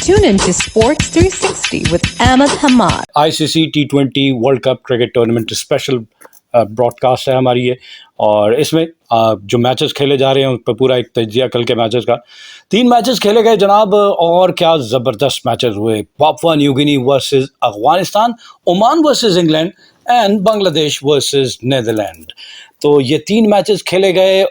Tune in to Sports 360 with Ahmed Hamad. ICC T20 world cup cricket tournament special broadcast है हमारी ये, और इसमें जो मैचेस खेले जा रहे हैं उस पर पूरा एक तजिया कल के मैचेस का। 3 मैचेस खेले गए जनाब, और क्या ज़बरदस्त मैचेस हुए। Papua New Guinea versus Afghanistan, Oman versus England and Bangladesh versus Netherlands. तो ये 3 मैचेस खेले गए।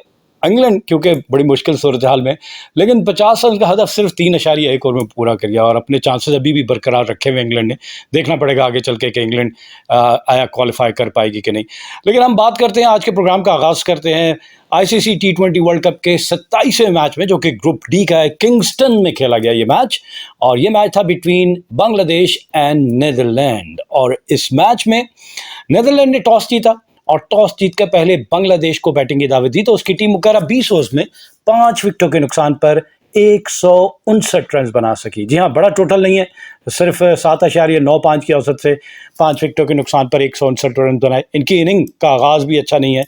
इंग्लैंड क्योंकि बड़ी मुश्किल सूरत हाल में, लेकिन 50 रन का हदफ सिर्फ 3.1 ओवर में पूरा कर गया, और अपने चांसेस अभी भी बरकरार रखे हुए इंग्लैंड ने। देखना पड़ेगा आगे चल के कि इंग्लैंड आया क्वालिफाई कर पाएगी कि नहीं। लेकिन हम बात करते हैं, आज के प्रोग्राम का आगाज़ करते हैं आईसीसी T20 वर्ल्ड कप के 27वें मैच में, जो कि ग्रुप डी का है। किंगस्टन में खेला गया ये मैच, और ये मैच था बिटवीन बांग्लादेश एंड नीदरलैंड। और इस मैच में नीदरलैंड ने टॉस जीता, और टॉस जीत कर पहले बांग्लादेश को बैटिंग की दावत दी। तो उसकी टीम मुकर्रर 20 ओवर्स में 5 विकेटों के नुकसान पर 159 रन बना सकी। जी हाँ, बड़ा टोटल नहीं है, सिर्फ 7.95 की औसत से 5 विकेटों के नुकसान पर 159 रन बनाए। इनकी इनिंग का आगाज़ भी अच्छा नहीं है।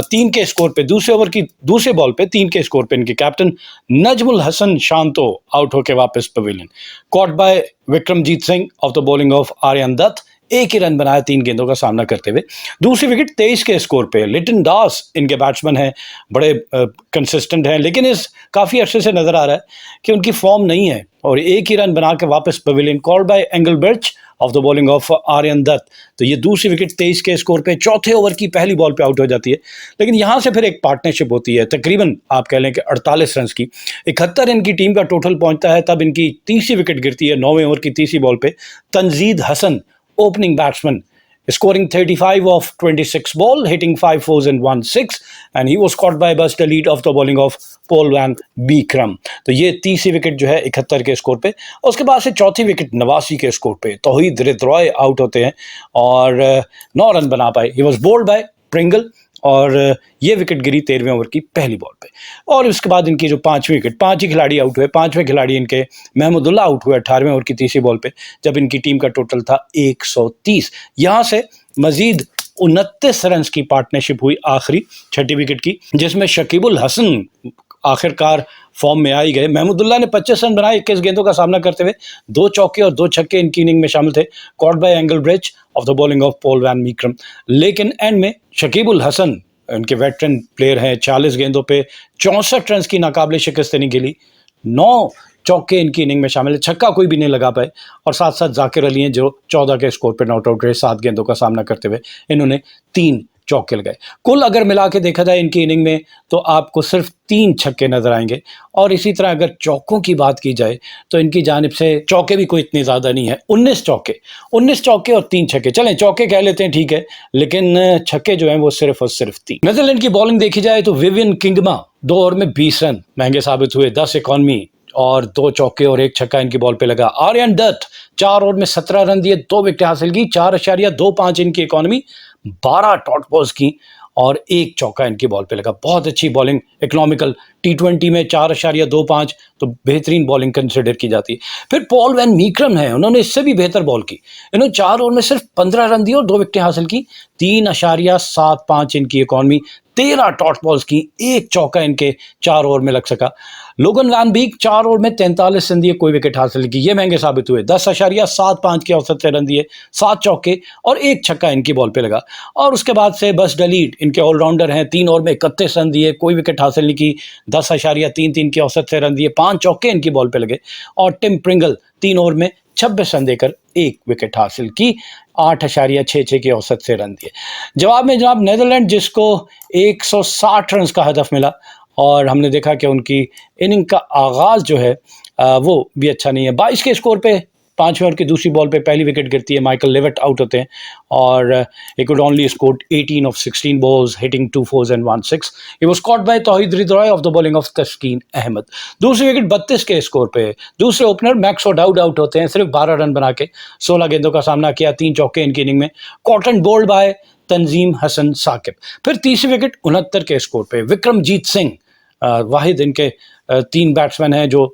3 के स्कोर पे दूसरे ओवर की दूसरे बॉल पे 3 के स्कोर पे इनके कैप्टन नजमुल हसन शांतो आउट होकर वापस पवेलियन। Caught by Vikramjit Singh off the bowling of Aryan Dutt, 1 ही रन बनाया 3 गेंदों का सामना करते हुए। दूसरी विकेट 23 के स्कोर पे लिटन दास इनके बैट्समैन हैं, बड़े कंसिस्टेंट हैं, लेकिन इस काफ़ी अरसे से नज़र आ रहा है कि उनकी फॉर्म नहीं है, और 1 ही रन बना के वापस pavilion. Caught by Engelbrecht off the bowling of Aryan Dutt. तो ये दूसरी विकेट 23 के स्कोर पे चौथे ओवर की पहली बॉल पे आउट हो जाती है। लेकिन यहाँ से फिर एक पार्टनरशिप होती है, तकरीबन आप कह लें कि 48 रन की। 71 इनकी टीम का टोटल पहुँचता है, तब इनकी तीसरी विकेट गिरती है 9वें ओवर की तीसरी बॉल पे। Tanzid Hasan, opening batsman, scoring 35 of 26 ball, hitting 5 fours and 1 6, and he was caught by Buster Elite of the bowling of Paul van Beekram। तो ये तीसरी विकेट जो है 71 के स्कोर पे, और उसके बाद से चौथी विकेट 89 के स्कोर पे तौहीद रिदरॉय आउट होते हैं, और 9 रन बना पाए। He was bowled by Pringle, और ये विकेट गिरी 13वें ओवर की पहली बॉल पे। और उसके बाद इनकी जो 5वीं विकेट, 5 ही खिलाड़ी आउट हुए। 5वें खिलाड़ी इनके महमूदुल्लाह आउट हुए 18वें ओवर की तीसरी बॉल पे, जब इनकी टीम का टोटल था 130। यहाँ से मजीद 29 रन की पार्टनरशिप हुई आखिरी 6ठी विकेट की, जिसमें शकीबुल हसन आखिरकार फॉर्म में आ ही गए। महमूदुल्लाह ने 25 रन बनाए 21 गेंदों का सामना करते हुए। 2 चौके और 2 छक्के इनकी इनिंग में शामिल थे, caught by Engelbrecht off the bowling of Paul van Meekeren. लेकिन एंड में शकीबुल हसन, उनके वेटरन प्लेयर हैं, 40 गेंदों पे 64 रन की नाकाबिले शिकस्त नहीं खेली। 9 चौके इनकी इनिंग में शामिल है, छक्का कोई भी नहीं लगा पाए। और साथ साथ जाकिर अली हैं जो 14 के स्कोर पे नॉट आउट रहे 7 गेंदों का सामना करते हुए। इन्होंने 3 चौके लगाए। कुल अगर मिला के देखा जाए इनकी इनिंग में, तो आपको सिर्फ 3 छक्के नजर आएंगे। और इसी तरह अगर चौकों की बात की जाए तो इनकी जानिब से चौके भी कोई इतने ज़्यादा नहीं है। 19 चौके और 3 छक्के, चलें चौके कह लेते हैं, ठीक है, लेकिन छक्के जो हैं वो सिर्फ और सिर्फ 3। नीदरलैंड की बॉलिंग देखी जाए तो विवियन किंगमा 2 ओवर में 20 रन महंगे साबित हुए। 10 इकॉनमी और 2 चौके और 1 छक्का इनकी बॉल पे लगा। आर्यन दत्त 4 ओवर में 17 रन दिए, 2 विकेटें हासिल की। 4.25 इनकी इकॉनमी, 12 डॉट बॉल्स की, और 1 चौका इनकी बॉल पे लगा। बहुत अच्छी बॉलिंग इकोनॉमिकल T20 में 4.25 तो बेहतरीन बॉलिंग कंसिडर की जाती है। फिर पॉल वैन मीक्रम है, उन्होंने इससे भी बेहतर बॉल की। इन्होंने 4 ओवर में सिर्फ 15 रन दिए और 2 विकेटें हासिल की। 3.75 इनकी इकॉनमी, 13 डॉट बॉल्स की, 1 चौका इनके 4 ओवर में लग सका। लोगन वैन बीक 4 ओवर में 43 रन दिए, कोई विकेट हासिल की, ये महंगे साबित हुए। 10.75 की औसत से रन दिए, 7 चौके और 1 छक्का इनकी बॉल पे लगा। और उसके बाद से बस डलीट इनके ऑलराउंडर हैं, 3 ओवर में 31 रन दिए, कोई विकेट हासिल नहीं की, 10.33 की औसत से रन दिए, 5 चौके इनकी बॉल पे लगे। और टिम प्रिंगल 3 ओवर में 26 रन देकर 1 विकेट हासिल की, 8.66 की औसत से रन दिए। जवाब में जनाब नीदरलैंड, जिसको 160 रन का हदफ मिला, और हमने देखा कि उनकी इनिंग का आगाज़ जो है वो भी अच्छा नहीं है। 22 के स्कोर पे 5वें ओवर की दूसरी बॉल पे पहली विकेट गिरती है, माइकल लेविट आउट होते हैं, और he could only scored 18 of 16 balls, hitting 2 fours and 1 6. He was caught by Towhid रिदरॉय of the bowling of तस्कीन अहमद। दूसरी विकेट 32 के स्कोर पे दूसरे ओपनर मैक्स ओडाउड आउट होते हैं, सिर्फ 12 रन बना के 16 गेंदों का सामना किया, 3 चौके इनकी इनिंग में। Cotton bowled bye Tanzim Hasan Saqib. फिर तीसरी विकेट 69 के स्कोर पे विक्रमजीत सिंह, वाहिद इनके 3 बैट्समैन हैं जो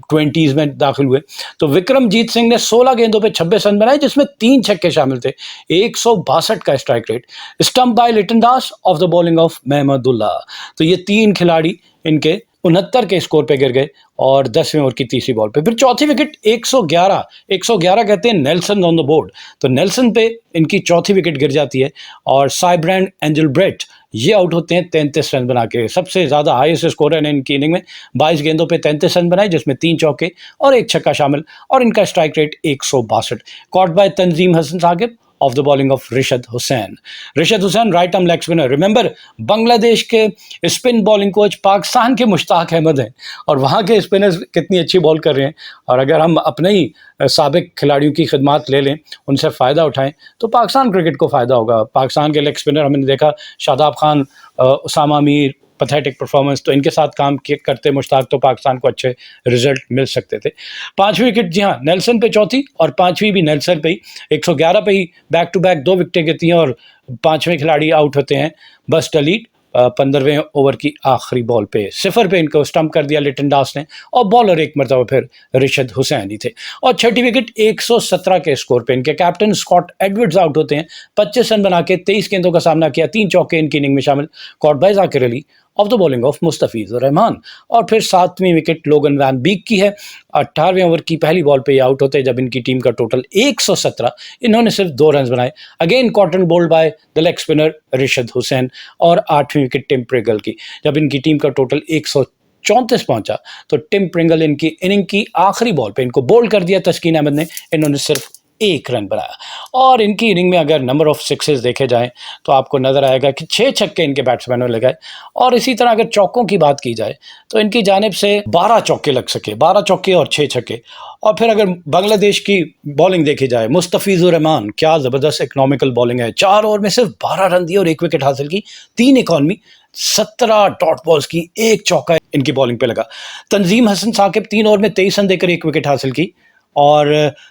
20s में दाखिल हुए। तो विक्रमजीत सिंह ने 16 गेंदों पे 26 रन बनाए, जिसमें 3 छक्के शामिल थे। 162 का strike rate. Stump by Liton Das off the bowling of Mahmudullah. तो ये 3 खिलाड़ी इनके 69 के स्कोर पे गिर गए और 10वें ओवर की तीसरी बॉल पे। फिर चौथी विकेट 111 कहते हैं नेल्सन ऑन द बोर्ड, तो नेल्सन पे इनकी चौथी विकेट गिर जाती है और साइब्रैंड एंजलब्रेट ये आउट होते हैं 33 रन बना के। सबसे ज़्यादा हाईएस्ट स्कोर है इनकी इनिंग में, 22 गेंदों पे 33 रन बनाए जिसमें 3 चौके और 1 छक्का शामिल, और इनका strike rate 162। Caught by Tanzim Hasan Sakib of the bowling of Rishad Hussain. Rishad Hussain right arm leg spinner. Remember Bangladesh के स्पिन बॉलिंग कोच पाकिस्तान के मुश्ताक अहमद हैं और वहाँ के स्पिनर्स कितनी अच्छी बॉल कर रहे हैं, और अगर हम अपने ही साबिक खिलाड़ियों की खिदमात ले लें, उनसे फ़ायदा उठाएं तो पाकिस्तान क्रिकेट को फ़ायदा होगा। पाकिस्तान के लेग स्पिनर हमने देखा शादाब खान, उसामा मीर, पैथेटिक परफॉर्मेंस, तो इनके साथ काम करते मुश्ताक तो पाकिस्तान को अच्छे रिजल्ट मिल सकते थे। 5वीं विकेट जी हाँ नेल्सन पे चौथी और 5वीं भी नेल्सन पे ही, 111 पे ही बैक टू बैक 2 विकेटें गिरती हैं और 5वें खिलाड़ी आउट होते हैं बस टलीड 15वें ओवर की आखिरी बॉल पे। 0 पे इनको स्टंप कर दिया लिटन दास ने और बॉलर एक मरतबा फिर रिशद हुसैन ही थे। और 6ठी विकेट 117 के स्कोर पे इनके कैप्टन स्कॉट एडवर्ड्स आउट होते हैं, 25 रन बना के 23 गेंदों का सामना किया, 3 चौके इनकी इनिंग में शामिल, caught by Zakir Ali of the bowling of Mustafizur Rahman. और फिर 7वीं विकेट लोगन वैन बीक की है, 18वें ओवर की पहली बॉल पे ये आउट होते हैं जब इनकी टीम का टोटल 117, इन्होंने सिर्फ 2 रन बनाए। Again caught and bowled by the leg spinner Rishad Hossain. और 8वीं विकेट टिम प्रिंगल की, जब इनकी टीम का टोटल 134 पहुंचा तो टिम प्रिंगल इनकी इनिंग की आखिरी बॉल पे इनको बोल्ड कर दिया तस्कीन अहमद ने, इन्होंने सिर्फ 1 रन बनाया। और इनकी इनिंग में अगर नंबर ऑफ सिक्सेस देखे जाएं तो आपको नजर आएगा कि 6 छक्के इनके बैट्समैनों ने लगाए, और इसी तरह अगर चौकों की बात की जाए तो इनकी जानिब से 12 चौके लग सके, 12 चौके और 6 छक्के। और फिर अगर बांग्लादेश की बॉलिंग देखी जाए, मुस्तफिजुर रहमान क्या ज़बरदस्त इकोनॉमिकल बॉलिंग है, 4 ओवर में सिर्फ 12 रन दिए और 1 विकेट हासिल की, 3 इकॉनमी, 17 डॉट बॉल्स की, 1 चौका इनकी बॉलिंग पे लगा। तंजीम हसन साकिब 3 ओवर में 23 रन देकर 1 विकेट हासिल की, और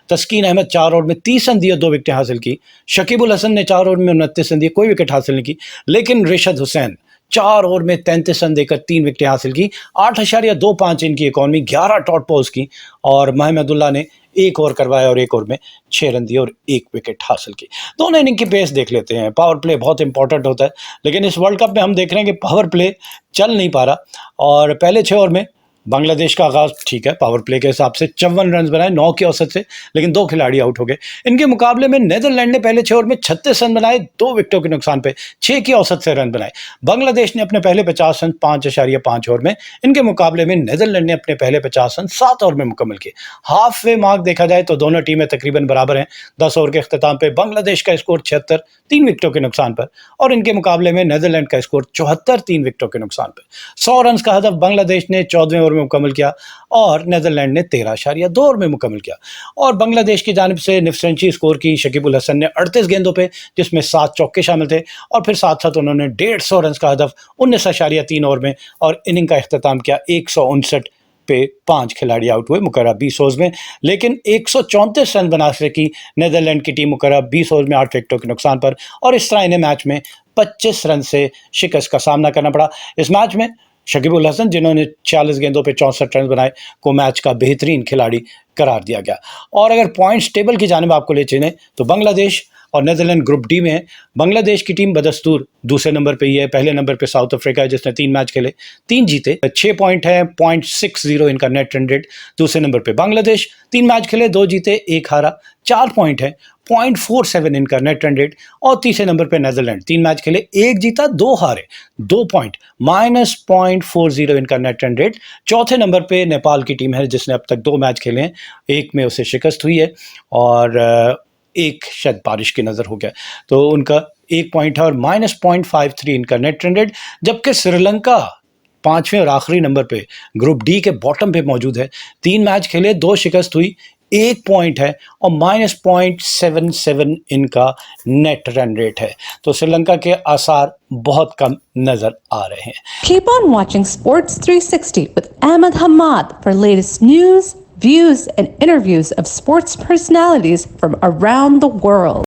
तस्कीन अहमद 4 ओवर में 30 रन दिए, 2 विकेटें हासिल की। शकीबुल हसन ने 4 ओवर में 29 रन दिए, कोई विकेट हासिल नहीं की। लेकिन रिशद हुसैन 4 ओवर में 33 रन देकर 3 विकेटें हासिल की, 8.25 इनकी इकॉनमी, 11 डॉट बॉल्स की, और महमदुल्लाह ने 1 ओवर करवाया और 1 ओवर में 6 रन दिए और 1 विकेट हासिल की। दोनों इनिंग की पेस देख लेते हैं। पावर प्ले बहुत इंपॉर्टेंट होता है, लेकिन इस वर्ल्ड कप में हम देख रहे हैं कि पावर प्ले चल नहीं पा रहा। और पहले 6 ओवर में बांग्लादेश का आगाज ठीक है, पावर प्ले के हिसाब से 54 रन बनाए 9 की औसत से, लेकिन 2 खिलाड़ी आउट हो गए। इनके मुकाबले में नीदरलैंड ने पहले 6 ओवर में 36 रन बनाए, 2 विकेटों के नुकसान पे 6 की औसत से रन बनाए। बांग्लादेश ने अपने पहले 50 रन 5.5 ओवर में, इनके मुकाबले में नीदरलैंड ने अपने पहले 50 रन 7 ओवर में मुकम्मल किए। हाफ वे मार्क देखा जाए तो दोनों टीमें तकरीबन बराबर हैं। 10 ओवर के अख्ताम पे बांग्लादेश का स्कोर 76, 3 विकेटों के नुकसान पर, और इनके मुकाबले में नीदरलैंड का स्कोर 74, 3 विकेटों के नुकसान पर। 100 रन का हदफ बांग्लादेश ने 14वें ओवर में मुकम्मल किया और नीदरलैंड ने 13.2 ओवर में मुकम्मल किया। और बांग्लादेश की जानिब से निफ्सेंची स्कोर की शकीबुल हसन ने 38 गेंदों पे, जिसमें 7 चौके शामिल थे, और फिर साथ साथ उन्होंने 150 रन का हदफ 19.3 ओवर में, और इनिंग का अख्ताम किया 159 पे 5 खिलाड़ी आउट हुए मुकर्रर 20 ओवर में, लेकिन 134 रन बना सकी नीदरलैंड की टीम मुकर्रर 20 ओवर में 8 विकेटों के नुकसान पर, और इस तरह इन्हें मैच में 25 रन से शिकस्त का सामना करना पड़ा। इस मैच में शकीबुल हसन, जिन्होंने 40 गेंदों पे 64 रन बनाए, को मैच का बेहतरीन खिलाड़ी करार दिया गया। और अगर पॉइंट्स टेबल की जानिब आपको ले चलें तो बांग्लादेश और नीदरलैंड ग्रुप डी में है। बांग्लादेश की टीम बदस्तूर दूसरे नंबर पे ही है, पहले नंबर पे साउथ अफ्रीका है जिसने 3 मैच खेले, 3 जीते, 6 पॉइंट है, 0.60 इनका नेट रन रेट। दूसरे नंबर पे बांग्लादेश 3 मैच खेले, 2 जीते, 1 हारा, 4 पॉइंट है, 0.47 इनका नेट रन रेट। और तीसरे नंबर पे नीदरलैंड 3 मैच खेले, 1 जीता, 2 हारे, 2 पॉइंट, -0.40 इनका नेट रन रेट। चौथे नंबर पे नेपाल की टीम है जिसने अब तक 2 मैच खेले हैं, 1 में उसे शिकस्त हुई है और 1 शायद बारिश की नज़र हो गया, तो उनका 1 पॉइंट है और -0.53 इनका नेट रन रेट। जबकि श्रीलंका 5वें और आखिरी नंबर पे ग्रुप डी के बॉटम पे मौजूद है, 3 मैच खेले, 2 शिकस्त हुई, 1 पॉइंट है और -0.77 इनका नेट रन रेट है। तो श्रीलंका के आसार बहुत कम नजर आ रहे हैं। Keep on watching Sports 360 with Ahmed Hamad for latest news, views, and interviews of sports personalities from around the world.